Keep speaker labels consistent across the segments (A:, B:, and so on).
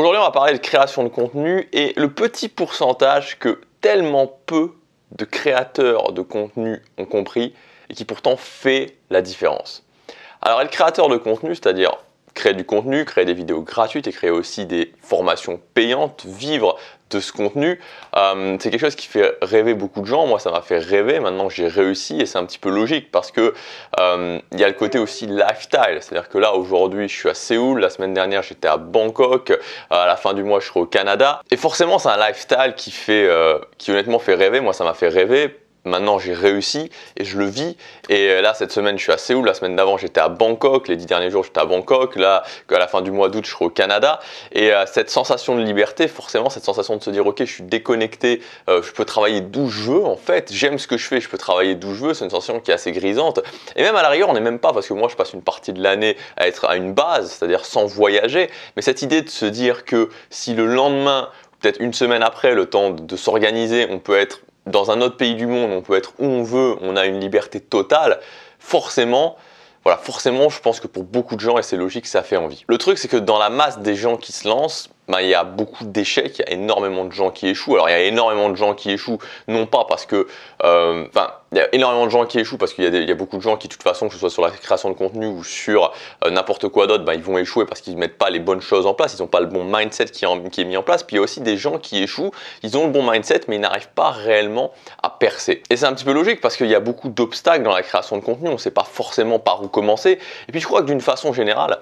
A: Donc aujourd'hui, on va parler de création de contenu et le petit pourcentage que tellement peu de créateurs de contenu ont compris et qui pourtant fait la différence. Alors être créateur de contenu, c'est-à-dire créer du contenu, créer des vidéos gratuites et créer aussi des formations payantes, vivre de ce contenu, c'est quelque chose qui fait rêver beaucoup de gens. Moi, ça m'a fait rêver. Maintenant, j'ai réussi et c'est un petit peu logique parce que il y a le côté aussi lifestyle. C'est-à-dire que là, aujourd'hui, je suis à Séoul. La semaine dernière, j'étais à Bangkok. À la fin du mois, je serai au Canada. Et forcément, c'est un lifestyle qui honnêtement fait rêver. Moi, ça m'a fait rêver. Maintenant, j'ai réussi et je le vis. Et là, cette semaine, je suis à Séoul. La semaine d'avant, j'étais à Bangkok. Les 10 derniers jours, j'étais à Bangkok. Là, à la fin du mois d'août, je serai au Canada. Et cette sensation de liberté, forcément, cette sensation de se dire, ok, je suis déconnecté, je peux travailler d'où je veux. En fait, j'aime ce que je fais, je peux travailler d'où je veux. C'est une sensation qui est assez grisante. Et même à la rigueur, on n'est même pas, parce que moi, je passe une partie de l'année à être à une base, c'est-à-dire sans voyager. Mais cette idée de se dire que si le lendemain, peut-être une semaine après, le temps de s'organiser, on peut être dans un autre pays du monde, on peut être où on veut, on a une liberté totale, forcément, je pense que pour beaucoup de gens, et c'est logique, ça fait envie. Le truc, c'est que dans la masse des gens qui se lancent, il y a beaucoup d'échecs, il y a énormément de gens qui échouent. Alors il y a énormément de gens qui échouent, non pas parce que, il y a énormément de gens qui échouent parce qu'il y a beaucoup de gens qui, de toute façon, que ce soit sur la création de contenu ou sur n'importe quoi d'autre, ils vont échouer parce qu'ils ne mettent pas les bonnes choses en place, ils n'ont pas le bon mindset qui est mis en place. Puis il y a aussi des gens qui échouent, ils ont le bon mindset, mais ils n'arrivent pas réellement à percer. Et c'est un petit peu logique parce qu'il y a beaucoup d'obstacles dans la création de contenu, on ne sait pas forcément par où commencer. Et puis je crois que d'une façon générale,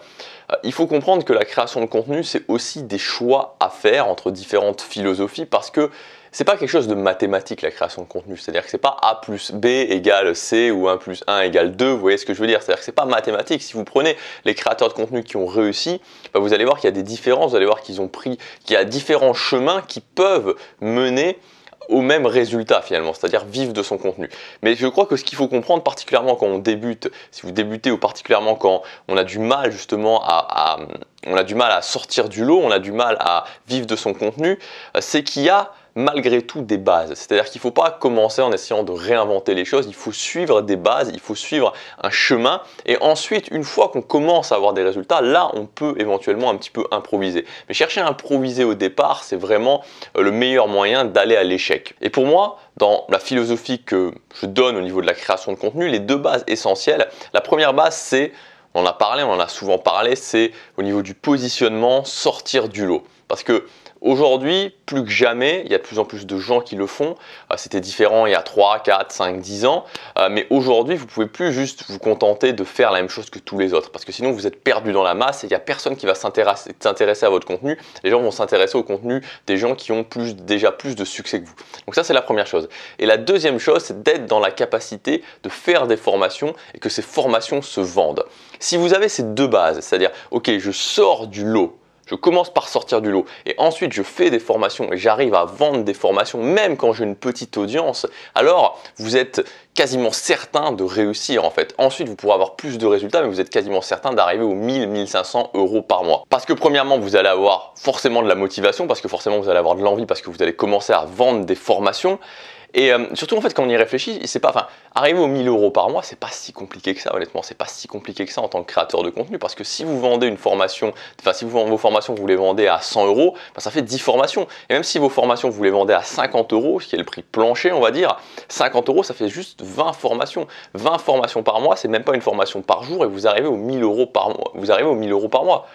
A: il faut comprendre que la création de contenu, c'est aussi des choix à faire entre différentes philosophies parce que c'est pas quelque chose de mathématique la création de contenu. C'est-à-dire que c'est pas A plus B égale C ou 1 plus 1 égale 2. Vous voyez ce que je veux dire? C'est-à-dire que c'est pas mathématique. Si vous prenez les créateurs de contenu qui ont réussi, vous allez voir qu'il y a des différences. Vous allez voir qu'il y a différents chemins qui peuvent mener au même résultat finalement, c'est-à-dire vivre de son contenu. Mais je crois que ce qu'il faut comprendre, particulièrement quand on débute, si vous débutez ou particulièrement quand on a du mal justement on a du mal à sortir du lot, on a du mal à vivre de son contenu, c'est qu'il y a malgré tout des bases. C'est-à-dire qu'il ne faut pas commencer en essayant de réinventer les choses, il faut suivre des bases, il faut suivre un chemin et ensuite, une fois qu'on commence à avoir des résultats, là, on peut éventuellement un petit peu improviser. Mais chercher à improviser au départ, c'est vraiment le meilleur moyen d'aller à l'échec. Et pour moi, dans la philosophie que je donne au niveau de la création de contenu, les deux bases essentielles, la première base, c'est, on en a parlé, on en a souvent parlé, c'est au niveau du positionnement, sortir du lot. Parce que aujourd'hui, plus que jamais, il y a de plus en plus de gens qui le font. C'était différent il y a 3, 4, 5, 10 ans. Mais aujourd'hui, vous ne pouvez plus juste vous contenter de faire la même chose que tous les autres. Parce que sinon, vous êtes perdu dans la masse et il n'y a personne qui va s'intéresser à votre contenu. Les gens vont s'intéresser au contenu des gens qui ont déjà plus de succès que vous. Donc ça, c'est la première chose. Et la deuxième chose, c'est d'être dans la capacité de faire des formations et que ces formations se vendent. Si vous avez ces deux bases, c'est-à-dire, ok, je sors du lot, je commence par sortir du lot et ensuite je fais des formations et j'arrive à vendre des formations même quand j'ai une petite audience, alors vous êtes quasiment certain de réussir en fait. Ensuite, vous pourrez avoir plus de résultats, mais vous êtes quasiment certain d'arriver aux 1000-1 500 € par mois. Parce que premièrement, vous allez avoir forcément de la motivation, parce que forcément vous allez avoir de l'envie, parce que vous allez commencer à vendre des formations. Et surtout en fait quand on y réfléchit, c'est pas, arriver aux 1000 € par mois, c'est pas si compliqué que ça honnêtement, c'est pas si compliqué que ça en tant que créateur de contenu parce que si vous vendez une formation, si vous vendez vos formations, vous les vendez à 100 €, ça fait 10 formations. Et même si vos formations vous les vendez à 50 €, ce qui est le prix plancher on va dire, 50 € ça fait juste 20 formations. 20 formations par mois, c'est même pas une formation par jour et vous arrivez aux 1000 € par mois. Vous arrivez aux 1000 € par mois.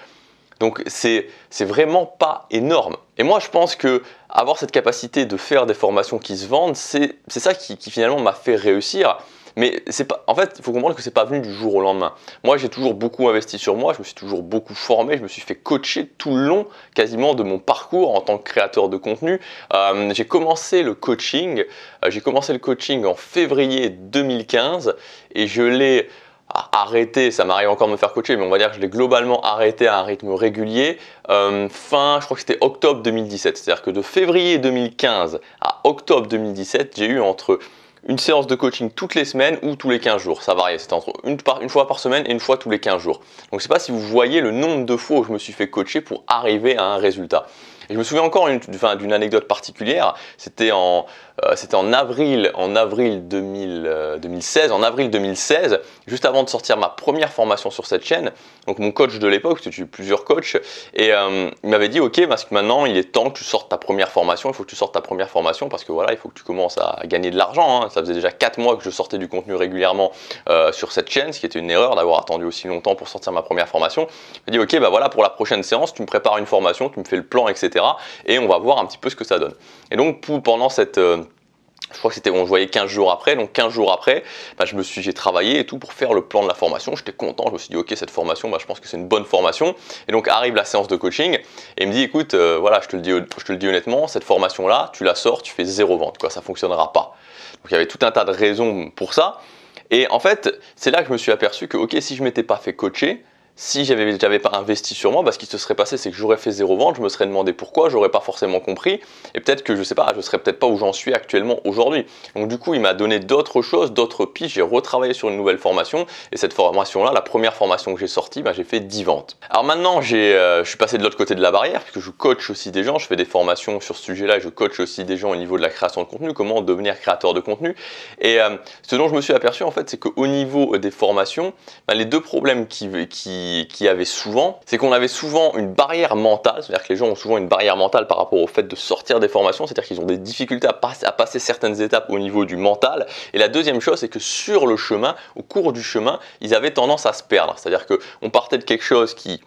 A: Donc c'est vraiment pas énorme. Et moi je pense que avoir cette capacité de faire des formations qui se vendent, c'est ça qui finalement m'a fait réussir. Mais c'est pas, en fait, il faut comprendre que c'est pas venu du jour au lendemain. Moi, j'ai toujours beaucoup investi sur moi, je me suis toujours beaucoup formé, je me suis fait coacher tout le long quasiment de mon parcours en tant que créateur de contenu. J'ai commencé le coaching en février 2015 et je l'ai arrêté, ça m'arrive encore de me faire coacher, mais on va dire que je l'ai globalement arrêté à un rythme régulier je crois que c'était octobre 2017. C'est-à-dire que de février 2015 à octobre 2017, j'ai eu entre une séance de coaching toutes les semaines ou tous les 15 jours. Ça variait, c'était entre une fois par semaine et une fois tous les 15 jours. Donc je ne sais pas si vous voyez le nombre de fois où je me suis fait coacher pour arriver à un résultat. Et je me souviens encore d'une anecdote particulière, c'était en avril 2016, juste avant de sortir ma première formation sur cette chaîne. Donc mon coach de l'époque, parce que j'ai eu plusieurs coachs, et il m'avait dit ok, parce que maintenant il est temps que tu sortes ta première formation, il faut que tu sortes ta première formation parce que voilà, il faut que tu commences à gagner de l'argent, hein. Ça faisait déjà 4 mois que je sortais du contenu régulièrement sur cette chaîne, ce qui était une erreur d'avoir attendu aussi longtemps pour sortir ma première formation. Il m'a dit ok, bah voilà, pour la prochaine séance, tu me prépares une formation, tu me fais le plan, etc. Et on va voir un petit peu ce que ça donne. Et donc pendant cette je crois que on se voyait 15 jours après, donc 15 jours après, bah, j'ai travaillé et tout pour faire le plan de la formation. J'étais content, je me suis dit ok, cette formation, bah, je pense que c'est une bonne formation. Et donc arrive la séance de coaching et il me dit écoute, voilà, je te le dis honnêtement, cette formation-là, tu la sors, tu fais 0 vente, quoi, ça fonctionnera pas. Donc il y avait tout un tas de raisons pour ça. Et en fait, c'est là que je me suis aperçu que ok, si je m'étais pas fait coacher, si j'avais pas investi sur moi, bah, ce qui se serait passé, c'est que j'aurais fait 0 vente, je me serais demandé pourquoi, j'aurais pas forcément compris, et peut-être que je sais pas, je serais peut-être pas où j'en suis actuellement aujourd'hui. Donc du coup, il m'a donné d'autres choses, d'autres pistes, j'ai retravaillé sur une nouvelle formation, et cette formation-là, la première formation que j'ai sortie, bah, j'ai fait 10 ventes. Alors maintenant, je suis passé de l'autre côté de la barrière, puisque je coach aussi des gens, je fais des formations sur ce sujet-là, et je coach aussi des gens au niveau de la création de contenu, comment devenir créateur de contenu. Et ce dont je me suis aperçu, en fait, c'est qu'au niveau des formations, bah, les deux problèmes qui avait souvent, c'est qu'on avait souvent une barrière mentale, c'est-à-dire que les gens ont souvent une barrière mentale par rapport au fait de sortir des formations, c'est-à-dire qu'ils ont des difficultés à passer certaines étapes au niveau du mental. Et la deuxième chose, c'est que sur le chemin, au cours du chemin, ils avaient tendance à se perdre, c'est-à-dire qu'on partait de quelque chose qui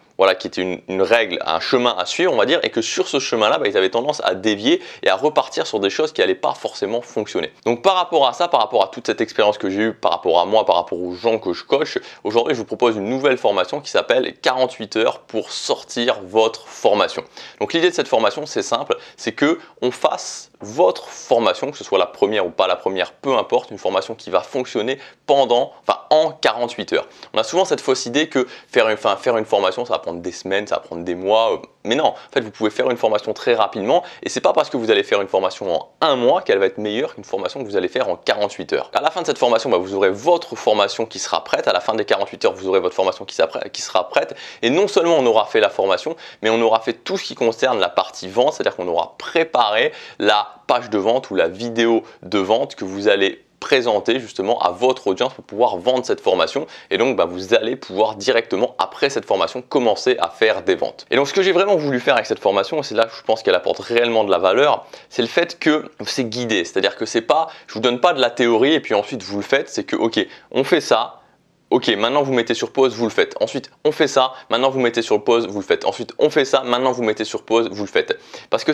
A: était une règle, un chemin à suivre, on va dire, et que sur ce chemin-là, bah, ils avaient tendance à dévier et à repartir sur des choses qui n'allaient pas forcément fonctionner. Donc par rapport à ça, par rapport à toute cette expérience que j'ai eue, par rapport à moi, par rapport aux gens que je coach, aujourd'hui je vous propose une nouvelle formation qui s'appelle 48 heures pour sortir votre formation. Donc l'idée de cette formation, c'est simple, c'est que on fasse votre formation, que ce soit la première ou pas la première, peu importe, une formation qui va fonctionner en 48 heures. On a souvent cette fausse idée que faire une formation, ça va prendre des semaines, ça va prendre des mois. Mais non, en fait, vous pouvez faire une formation très rapidement et c'est pas parce que vous allez faire une formation en 1 mois qu'elle va être meilleure qu'une formation que vous allez faire en 48 heures. À la fin de cette formation, bah, vous aurez votre formation qui sera prête. À la fin des 48 heures, vous aurez votre formation qui sera prête. Et non seulement on aura fait la formation, mais on aura fait tout ce qui concerne la partie vente, c'est-à-dire qu'on aura préparé la page de vente ou la vidéo de vente que vous allez présenter justement à votre audience pour pouvoir vendre cette formation et donc bah, vous allez pouvoir directement après cette formation commencer à faire des ventes. Et donc ce que j'ai vraiment voulu faire avec cette formation, c'est là que je pense qu'elle apporte réellement de la valeur, c'est le fait que c'est guidé, c'est-à-dire que c'est pas, je vous donne pas de la théorie et puis ensuite vous le faites, c'est que ok, on fait ça. Ok, maintenant vous mettez sur pause, vous le faites. Ensuite, on fait ça, maintenant vous mettez sur pause, vous le faites. Ensuite, on fait ça, maintenant vous mettez sur pause, vous le faites. Parce que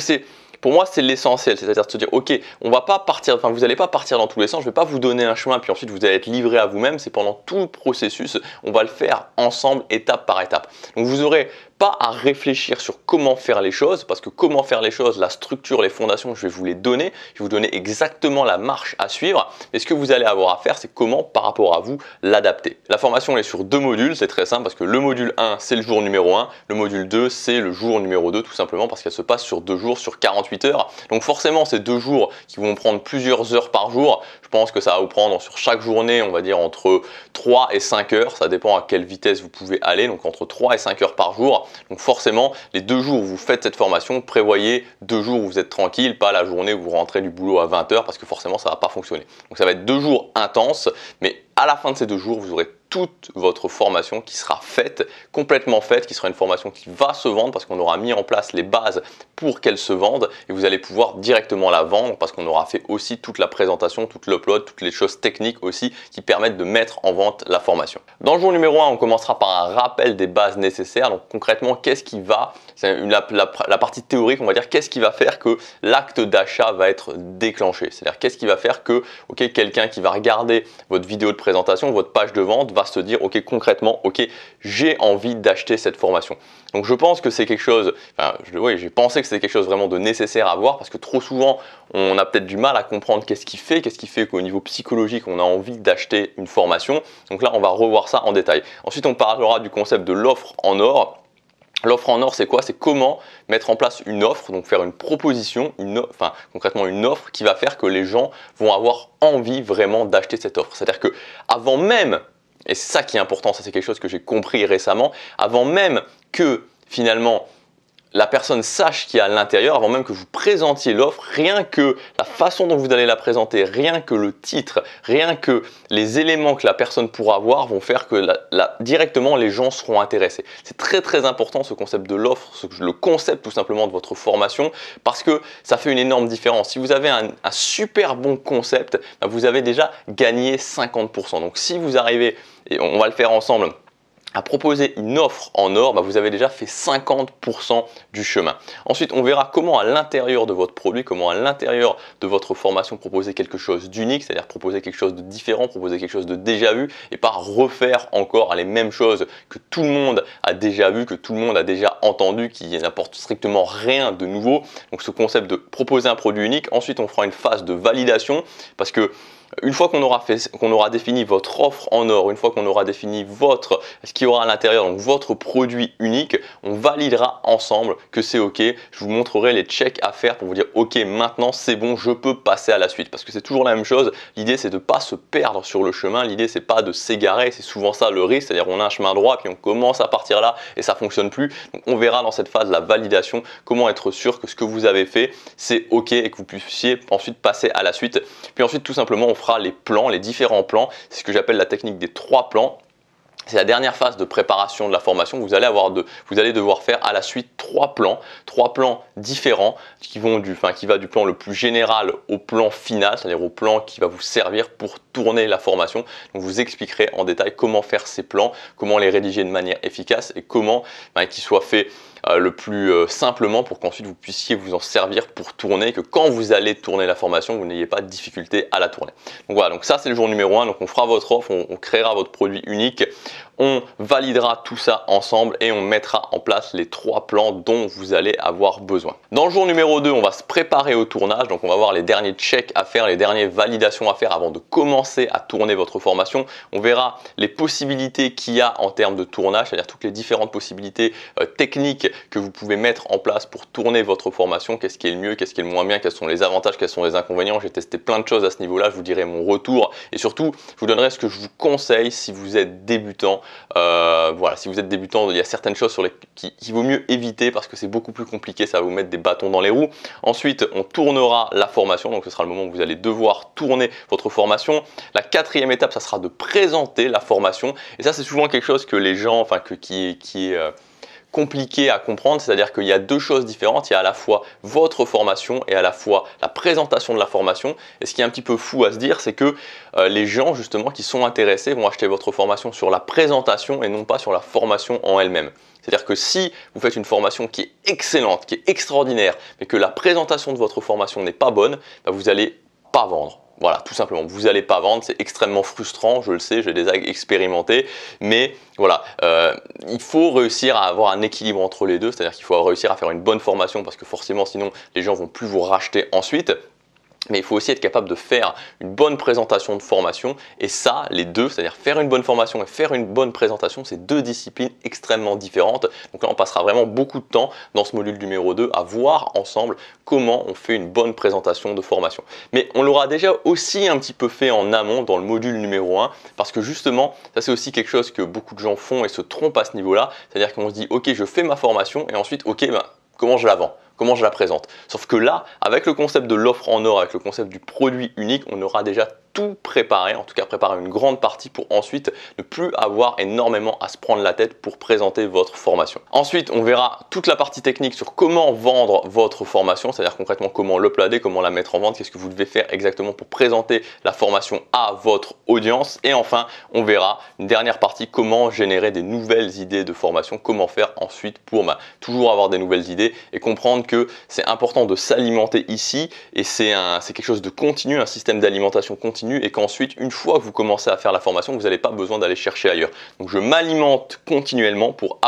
A: pour moi, c'est l'essentiel, c'est-à-dire de se dire, ok, on va pas partir, vous n'allez pas partir dans tous les sens, je vais pas vous donner un chemin, puis ensuite vous allez être livré à vous-même, c'est pendant tout le processus, on va le faire ensemble, étape par étape. Donc vous aurez pas à réfléchir sur comment faire les choses, parce que comment faire les choses, la structure, les fondations, je vais vous les donner, je vais vous donner exactement la marche à suivre, mais ce que vous allez avoir à faire, c'est comment par rapport à vous l'adapter. La formation elle est sur 2 modules, c'est très simple, parce que le module 1, c'est le jour numéro 1, le module 2, c'est le jour numéro 2, tout simplement parce qu'elle se passe sur 2 jours, sur 48 heures. Donc forcément, ces 2 jours qui vont prendre plusieurs heures par jour, je pense que ça va vous prendre sur chaque journée, on va dire entre 3 et 5 heures, ça dépend à quelle vitesse vous pouvez aller, donc entre 3 et 5 heures par jour. Donc forcément, les 2 jours où vous faites cette formation, prévoyez 2 jours où vous êtes tranquille, pas la journée où vous rentrez du boulot à 20 heures parce que forcément ça va pas fonctionner. Donc ça va être 2 jours intenses, mais à la fin de ces 2 jours, vous aurez toute votre formation qui sera faite, complètement faite, qui sera une formation qui va se vendre parce qu'on aura mis en place les bases pour qu'elle se vende et vous allez pouvoir directement la vendre parce qu'on aura fait aussi toute la présentation, tout l'upload, toutes les choses techniques aussi qui permettent de mettre en vente la formation. Dans le jour numéro 1, on commencera par un rappel des bases nécessaires. Donc concrètement, qu'est-ce qui va, c'est la partie théorique, on va dire, qu'est-ce qui va faire que l'acte d'achat va être déclenché. C'est-à-dire qu'est-ce qui va faire que quelqu'un qui va regarder votre vidéo de présentation, votre page de vente, va se dire ok, concrètement, ok, j'ai envie d'acheter cette formation. Donc je pense que c'est quelque chose, j'ai pensé que c'était quelque chose vraiment de nécessaire à voir parce que trop souvent on a peut-être du mal à comprendre qu'est-ce qui fait qu'au niveau psychologique on a envie d'acheter une formation. Donc là on va revoir ça en détail. Ensuite on parlera du concept de l'offre en or. L'offre en or, c'est quoi? C'est comment mettre en place une offre, donc faire une proposition, concrètement une offre qui va faire que les gens vont avoir envie vraiment d'acheter cette offre. C'est-à-dire que avant même, et c'est ça qui est important, ça c'est quelque chose que j'ai compris récemment, avant même que finalement la personne sache qu'il y a à l'intérieur avant même que vous présentiez l'offre. Rien que la façon dont vous allez la présenter, rien que le titre, rien que les éléments que la personne pourra voir vont faire que directement les gens seront intéressés. C'est très important ce concept de l'offre, le concept tout simplement de votre formation, parce que ça fait une énorme différence. Si vous avez un super bon concept, ben vous avez déjà gagné 50%. Donc si vous arrivez, et on va le faire ensemble, à proposer une offre en or, bah vous avez déjà fait 50% du chemin. Ensuite, on verra comment à l'intérieur de votre produit, comment à l'intérieur de votre formation proposer quelque chose d'unique, c'est-à-dire proposer quelque chose de différent, proposer quelque chose de déjà vu et pas refaire encore les mêmes choses que tout le monde a déjà vu, que tout le monde a déjà entendu, qui n'apporte strictement rien de nouveau. Donc ce concept de proposer un produit unique. Ensuite, on fera une phase de validation parce que une fois qu'on aura défini votre offre en or, une fois qu'on aura défini ce qu'il y aura à l'intérieur, donc votre produit unique, on validera ensemble que c'est OK. Je vous montrerai les checks à faire pour vous dire OK, maintenant c'est bon, je peux passer à la suite. Parce que c'est toujours la même chose. L'idée, c'est de ne pas se perdre sur le chemin. L'idée, c'est pas de s'égarer. C'est souvent ça le risque. C'est-à-dire on a un chemin droit, puis on commence à partir là et ça fonctionne plus. Donc on verra dans cette phase la validation comment être sûr que ce que vous avez fait, c'est OK et que vous puissiez ensuite passer à la suite. Puis ensuite, tout simplement, on fera les plans, les différents plans. C'est ce que j'appelle la technique des 3 plans. C'est la dernière phase de préparation de la formation. Vous allez devoir faire à la suite 3 plans différents qui va du plan le plus général au plan final, c'est-à-dire au plan qui va vous servir pour tourner la formation. Donc, vous expliquerai en détail comment faire ces plans, comment les rédiger de manière efficace et comment qu'ils soient faits le plus simplement pour qu'ensuite vous puissiez vous en servir pour tourner, que quand vous allez tourner la formation, vous n'ayez pas de difficulté à la tourner. Donc voilà, donc ça c'est le jour numéro 1, donc on fera votre offre, on créera votre produit unique, on validera tout ça ensemble et on mettra en place les 3 plans dont vous allez avoir besoin. Dans le jour numéro 2, on va se préparer au tournage, donc on va voir les derniers checks à faire, les dernières validations à faire avant de commencer à tourner votre formation. On verra les possibilités qu'il y a en termes de tournage, c'est-à-dire toutes les différentes possibilités techniques que vous pouvez mettre en place pour tourner votre formation. Qu'est-ce qui est le mieux, qu'est-ce qui est le moins bien, quels sont les avantages, quels sont les inconvénients. J'ai testé plein de choses à ce niveau-là, je vous dirai mon retour et surtout, je vous donnerai ce que je vous conseille si vous êtes débutant. Voilà, si vous êtes débutant, il y a certaines choses qu'il vaut mieux éviter parce que c'est beaucoup plus compliqué, ça va vous mettre des bâtons dans les roues. Ensuite, on tournera la formation, donc ce sera le moment où vous allez devoir tourner votre formation. La 4e étape, ça sera de présenter la formation et ça, c'est souvent quelque chose que les gens, qui est compliqué à comprendre, c'est-à-dire qu'il y a 2 choses différentes. Il y a à la fois votre formation et à la fois la présentation de la formation. Et ce qui est un petit peu fou à se dire, c'est que les gens justement qui sont intéressés vont acheter votre formation sur la présentation et non pas sur la formation en elle-même. C'est-à-dire que si vous faites une formation qui est excellente, qui est extraordinaire, mais que la présentation de votre formation n'est pas bonne, vous n'allez pas vendre. Voilà, tout simplement, vous n'allez pas vendre, c'est extrêmement frustrant, je le sais, j'ai déjà expérimenté, mais voilà, il faut réussir à avoir un équilibre entre les deux, c'est-à-dire qu'il faut réussir à faire une bonne formation parce que forcément sinon les gens vont plus vous racheter ensuite. Mais il faut aussi être capable de faire une bonne présentation de formation et ça, les deux, c'est-à-dire faire une bonne formation et faire une bonne présentation, c'est 2 disciplines extrêmement différentes. Donc là, on passera vraiment beaucoup de temps dans ce module numéro 2 à voir ensemble comment on fait une bonne présentation de formation. Mais on l'aura déjà aussi un petit peu fait en amont dans le module numéro 1 parce que justement, ça c'est aussi quelque chose que beaucoup de gens font et se trompent à ce niveau-là. C'est-à-dire qu'on se dit, ok, je fais ma formation et ensuite, ok, comment je la vends ? Comment je la présente? Sauf que là, avec le concept de l'offre en or, avec le concept du produit unique, on aura déjà tout préparé, en tout cas préparer une grande partie pour ensuite ne plus avoir énormément à se prendre la tête pour présenter votre formation. Ensuite, on verra toute la partie technique sur comment vendre votre formation, c'est-à-dire concrètement comment l'uploader, comment la mettre en vente, qu'est-ce que vous devez faire exactement pour présenter la formation à votre audience. Et enfin, on verra une dernière partie, comment générer des nouvelles idées de formation, comment faire ensuite pour toujours avoir des nouvelles idées et comprendre que c'est important de s'alimenter ici et c'est quelque chose de continu, un système d'alimentation continu et qu'ensuite, une fois que vous commencez à faire la formation, vous n'avez pas besoin d'aller chercher ailleurs. Donc, je m'alimente continuellement pour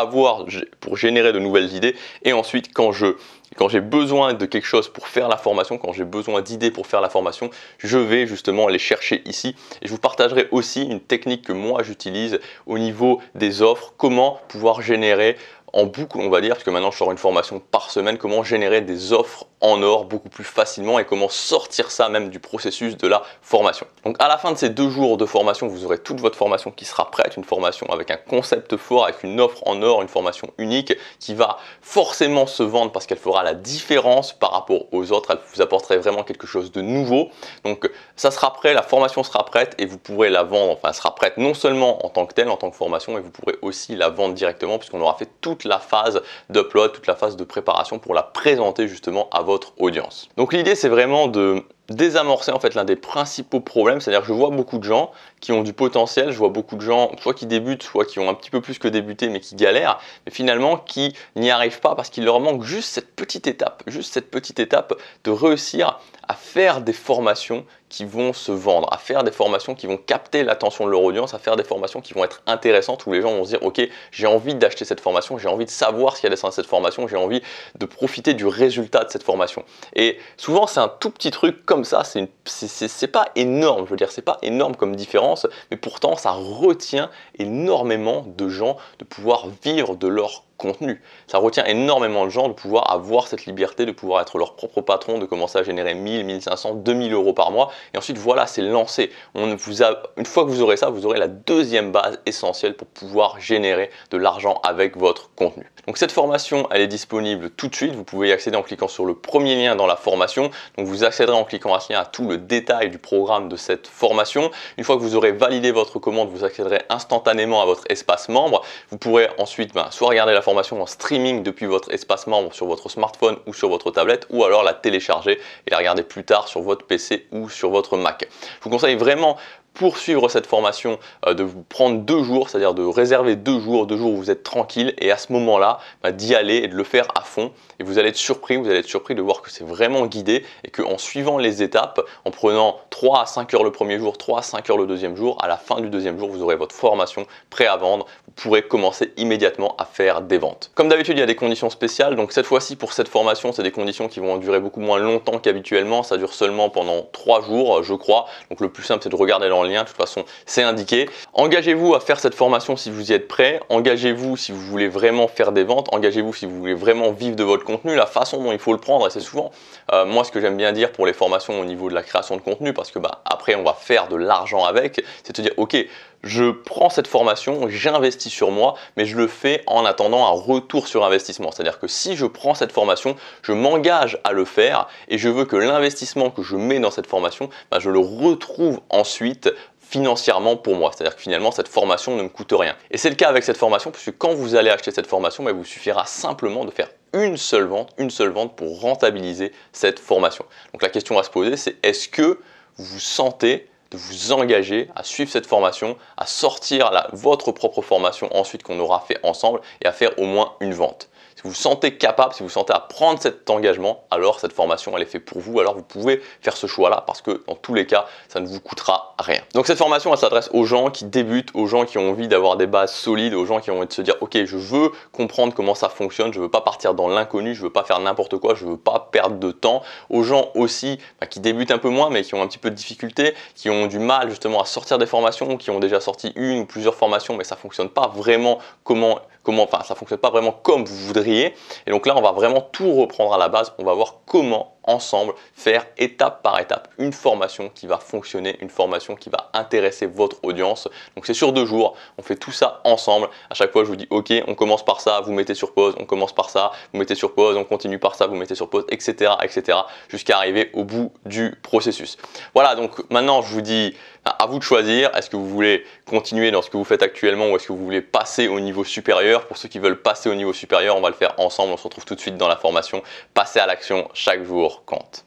A: générer de nouvelles idées et ensuite, quand j'ai besoin de quelque chose pour faire la formation, quand j'ai besoin d'idées pour faire la formation, je vais justement les chercher ici. Et je vous partagerai aussi une technique que moi j'utilise au niveau des offres, comment pouvoir générer en boucle, on va dire, parce que maintenant je sors une formation par semaine, comment générer des offres en or beaucoup plus facilement et comment sortir ça même du processus de la formation. Donc à la fin de ces 2 jours de formation, vous aurez toute votre formation qui sera prête, une formation avec un concept fort, avec une offre en or, une formation unique qui va forcément se vendre parce qu'elle fera la différence par rapport aux autres, elle vous apporterait vraiment quelque chose de nouveau. Donc ça sera prêt, la formation sera prête et vous pourrez la vendre, enfin elle sera prête non seulement en tant que telle, en tant que formation, mais vous pourrez aussi la vendre directement puisqu'on aura fait toute la phase d'upload, toute la phase de préparation pour la présenter justement à votre audience. Donc l'idée c'est vraiment de désamorcer en fait l'un des principaux problèmes, c'est-à-dire que je vois beaucoup de gens qui ont du potentiel, je vois beaucoup de gens soit qui débutent, soit qui ont un petit peu plus que débuté mais qui galèrent, mais finalement qui n'y arrivent pas parce qu'il leur manque juste cette petite étape de réussir à faire des formations qui vont se vendre, à faire des formations qui vont capter l'attention de leur audience, à faire des formations qui vont être intéressantes où les gens vont se dire ok, j'ai envie d'acheter cette formation, j'ai envie de savoir ce qu'il y a dans cette formation, j'ai envie de profiter du résultat de cette formation. Et souvent c'est un tout petit truc comme ça, c'est pas énorme, je veux dire c'est pas énorme comme différence, mais pourtant ça retient énormément de gens de pouvoir vivre de leur contenu. Ça retient énormément de gens de pouvoir avoir cette liberté, de pouvoir être leur propre patron, de commencer à générer 1000, 1500, 2000 euros par mois. Et ensuite, voilà, c'est lancé. Une fois que vous aurez ça, vous aurez la deuxième base essentielle pour pouvoir générer de l'argent avec votre contenu. Donc cette formation, elle est disponible tout de suite. Vous pouvez y accéder en cliquant sur le premier lien dans la formation. Donc vous accéderez en cliquant à ce lien à tout le détail du programme de cette formation. Une fois que vous aurez validé votre commande, vous accéderez instantanément à votre espace membre. Vous pourrez ensuite soit regarder la formation en streaming depuis votre espace membre sur votre smartphone ou sur votre tablette, ou alors la télécharger et la regarder plus tard sur votre PC ou sur votre Mac. Je vous conseille vraiment pour suivre cette formation de vous prendre 2 jours, c'est-à-dire de réserver 2 jours où vous êtes tranquille et à ce moment-là d'y aller et de le faire à fond et vous allez être surpris de voir que c'est vraiment guidé et qu'en suivant les étapes, en prenant 3 à 5 heures le premier jour, 3 à 5 heures le deuxième jour, à la fin du deuxième jour, vous aurez votre formation prête à vendre, vous pourrez commencer immédiatement à faire des ventes. Comme d'habitude, il y a des conditions spéciales, donc cette fois-ci pour cette formation, c'est des conditions qui vont durer beaucoup moins longtemps qu'habituellement, ça dure seulement pendant 3 jours je crois, donc le plus simple c'est de regarder dans le lien, de toute façon c'est indiqué. Engagez-vous à faire cette formation si vous y êtes prêt, engagez-vous si vous voulez vraiment faire des ventes, engagez-vous si vous voulez vraiment vivre de votre contenu, la façon dont il faut le prendre, et c'est souvent moi ce que j'aime bien dire pour les formations au niveau de la création de contenu, parce que après on va faire de l'argent avec, c'est de dire ok, je prends cette formation, j'investis sur moi, mais je le fais en attendant un retour sur investissement. C'est-à-dire que si je prends cette formation, je m'engage à le faire et je veux que l'investissement que je mets dans cette formation, je le retrouve ensuite financièrement pour moi. C'est-à-dire que finalement, cette formation ne me coûte rien. Et c'est le cas avec cette formation, puisque quand vous allez acheter cette formation, il vous suffira simplement de faire une seule vente pour rentabiliser cette formation. Donc la question à se poser, c'est est-ce que vous vous sentez de vous engager à suivre cette formation, à sortir votre propre formation ensuite qu'on aura fait ensemble et à faire au moins une vente. Si vous vous sentez capable, si vous vous sentez à prendre cet engagement, alors cette formation elle est faite pour vous, alors vous pouvez faire ce choix-là parce que dans tous les cas, ça ne vous coûtera rien. Donc cette formation, elle s'adresse aux gens qui débutent, aux gens qui ont envie d'avoir des bases solides, aux gens qui ont envie de se dire ok, je veux comprendre comment ça fonctionne, je veux pas partir dans l'inconnu, je veux pas faire n'importe quoi, je veux pas perdre de temps. Aux gens aussi qui débutent un peu moins mais qui ont un petit peu de difficulté, qui ont du mal justement à sortir des formations, qui ont déjà sorti une ou plusieurs formations mais ça fonctionne pas vraiment ça fonctionne pas vraiment comme vous voudriez. Et donc là, on va vraiment tout reprendre à la base. On va voir comment ensemble faire étape par étape une formation qui va fonctionner, une formation qui va intéresser votre audience. Donc c'est sur 2 jours, on fait tout ça ensemble. À chaque fois, je vous dis ok, on commence par ça, vous mettez sur pause, on commence par ça, vous mettez sur pause, on continue par ça, vous mettez sur pause, etc. jusqu'à arriver au bout du processus. Voilà, donc maintenant je vous dis à vous de choisir, est-ce que vous voulez continuer dans ce que vous faites actuellement ou est-ce que vous voulez passer au niveau supérieur. Pour ceux qui veulent passer au niveau supérieur, on va le faire ensemble, on se retrouve tout de suite dans la formation. Passez à l'action, chaque jour compte.